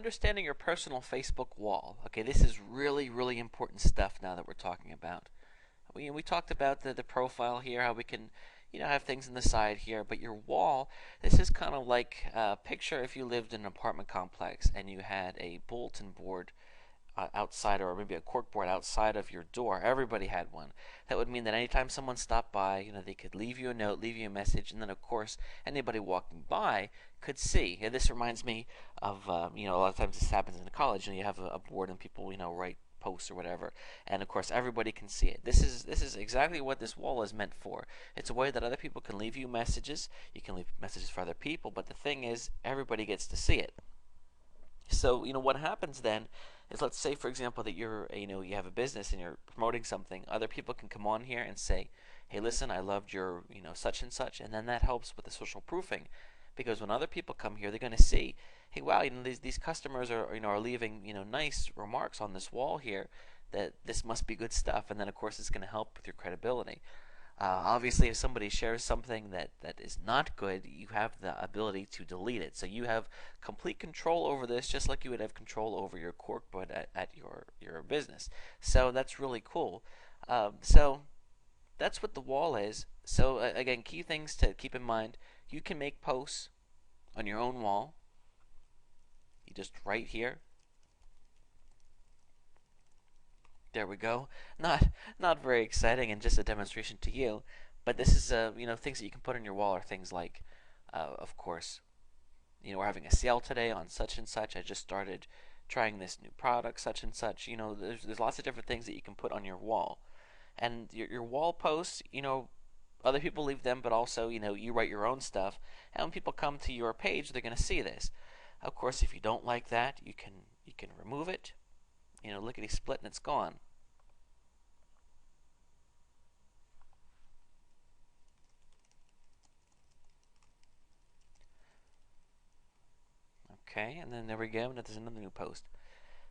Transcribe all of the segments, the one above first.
understanding your personal Facebook wall. Okay, this is really, really important stuff now that we're talking about. We talked about the profile here, how we can, have things on the side here, but your wall, this is kind of like, picture if you lived in an apartment complex and you had a bulletin board outside, or maybe a cork board outside of your door. Everybody had one. That would mean that anytime someone stopped by, they could leave you a note, leave you a message, and then of course anybody walking by could see. And this reminds me of, a lot of times this happens in college. You have a board and people, write posts or whatever, and of course everybody can see it. This is exactly what this wall is meant for. It's a way that other people can leave you messages. You can leave messages for other people, but the thing is, everybody gets to see it. So, what happens then is, let's say, for example, that you have a business and you're promoting something. Other people can come on here and say, hey, listen, I loved your, such and such. And then that helps with the social proofing. Because when other people come here, they're going to see, hey, wow, these customers are leaving, nice remarks on this wall here, that this must be good stuff. And then, of course, it's going to help with your credibility. Obviously, if somebody shares something that is not good, you have the ability to delete it. So you have complete control over this, just like you would have control over your corkboard at your business. So that's really cool. So that's what the wall is. So again, key things to keep in mind. You can make posts on your own wall. You just write here. There we go. Not very exciting and just a demonstration to you, but this is things that you can put on your wall are things like, of course, we're having a sale today on such and such. I just started trying this new product, such and such. There's lots of different things that you can put on your wall, and your wall posts, other people leave them, but also you write your own stuff, and when people come to your page, they're going to see this. Of course, if you don't like that, you can remove it. Lickety split and it's gone. Okay, and then there we go, and there's another new post.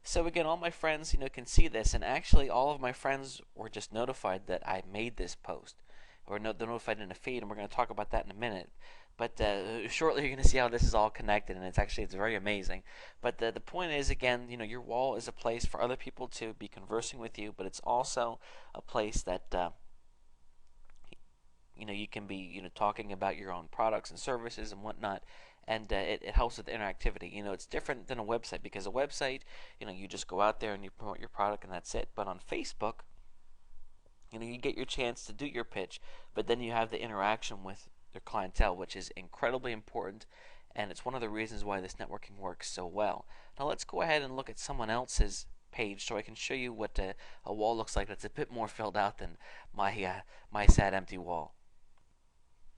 So again, all my friends, can see this, and actually all of my friends were just notified that I made this post, or they're notified in a feed, and we're going to talk about that in a minute. But shortly you're going to see how this is all connected, and it's very amazing. But the point is, again, your wall is a place for other people to be conversing with you, but it's also a place that you can be talking about your own products and services and whatnot, and it helps with interactivity. It's different than a website, because a website, you just go out there and you promote your product and that's it. But on Facebook, you get your chance to do your pitch, but then you have the interaction with their clientele, which is incredibly important, and it's one of the reasons why this networking works so well. Now let's go ahead and look at someone else's page so I can show you what a wall looks like that's a bit more filled out than my sad empty wall.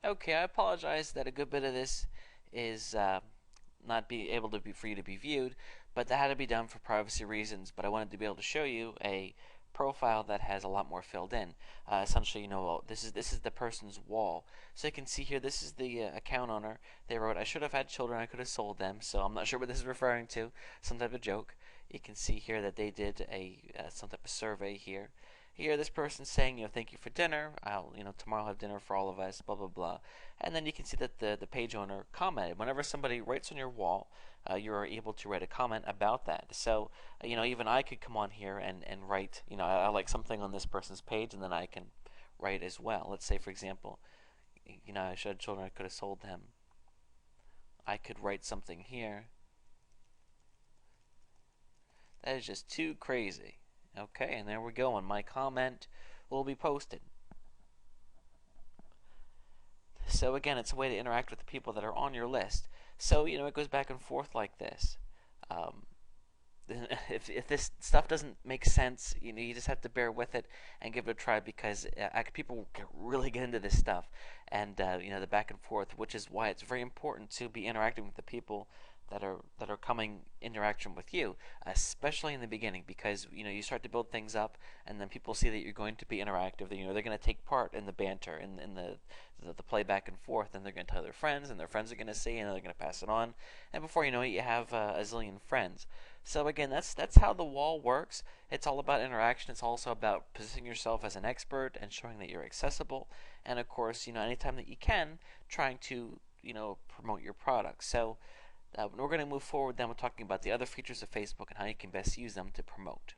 Okay, I apologize that a good bit of this is not be able to be for you to be viewed, but that had to be done for privacy reasons. But I wanted to be able to show you a profile that has a lot more filled in. Essentially, this is the person's wall. So you can see here, this is the account owner. They wrote, "I should have had children. I could have sold them." So I'm not sure what this is referring to. Some type of joke. You can see here that they did some type of survey here. Here, this person's saying, thank you for dinner. Tomorrow I'll have dinner for all of us, blah, blah, blah. And then you can see that the page owner commented. Whenever somebody writes on your wall, you're able to write a comment about that. So, even I could come on here and write, I like something on this person's page, and then I can write as well. Let's say, for example, I should have children, I could have sold them. I could write something here. That is just too crazy. Okay, and there we go, and my comment will be posted. So again, it's a way to interact with the people that are on your list. So, it goes back and forth like this. Um, if this stuff doesn't make sense, you just have to bear with it and give it a try, because people really get into this stuff, and the back and forth, which is why it's very important to be interacting with the people that are coming interaction with you, especially in the beginning, because you start to build things up, and then people see that you're going to be interactive. They're going to take part in the banter, in the play back and forth, and they're going to tell their friends, and their friends are going to see, and they're going to pass it on, and before you know it, you have a zillion friends. So again, that's how the wall works. It's all about interaction. It's also about positioning yourself as an expert and showing that you're accessible, and of course, anytime that you can, trying to promote your product. So We're going to move forward then with talking about the other features of Facebook and how you can best use them to promote.